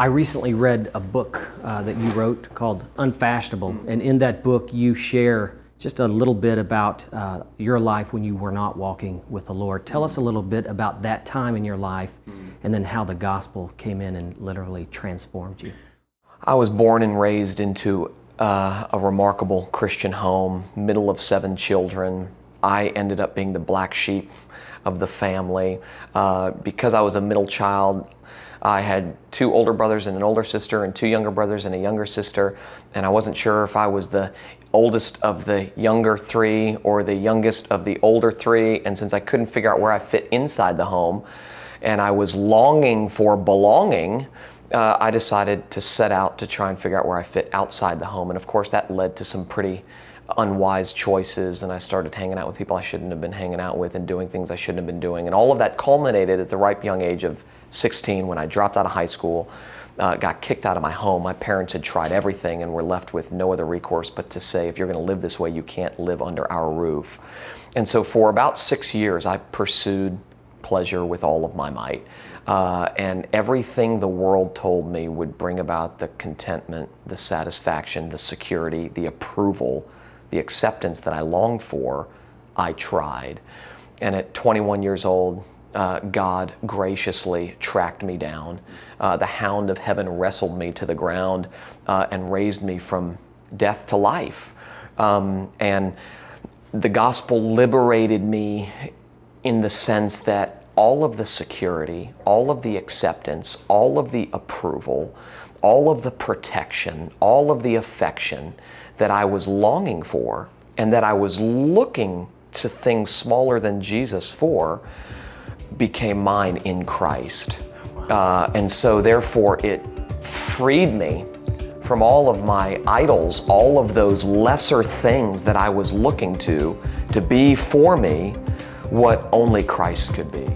I recently read a book that you wrote called Unfashionable, and in that book you share just a little bit about your life when you were not walking with the Lord. Tell us a little bit about that time in your life and then how the gospel came in and literally transformed you. I was born and raised into a remarkable Christian home, middle of 7 children. I ended up being the black sheep of the family. Because I was a middle child, I had 2 older brothers and an older sister and 2 younger brothers and a younger sister, and I wasn't sure if I was the oldest of the younger 3 or the youngest of the older 3, and since I couldn't figure out where I fit inside the home and I was longing for belonging, I decided to set out to try and figure out where I fit outside the home. And of course that led to some pretty unwise choices, and I started hanging out with people I shouldn't have been hanging out with and doing things I shouldn't have been doing. And all of that culminated at the ripe young age of 16 when I dropped out of high school, got kicked out of my home. My parents had tried everything and were left with no other recourse but to say, if you're going to live this way, you can't live under our roof. And so for about 6 years, I pursued pleasure with all of my might. And everything the world told me would bring about the contentment, the satisfaction, the security, the approval, the acceptance that I longed for, I tried. And at 21 years old, God graciously tracked me down. The hound of heaven wrestled me to the ground and raised me from death to life. And the gospel liberated me in the sense that all of the security, all of the acceptance, all of the approval, all of the protection, all of the affection that I was longing for and that I was looking to things smaller than Jesus for became mine in Christ. And so therefore it freed me from all of my idols, all of those lesser things that I was looking to be for me what only Christ could be.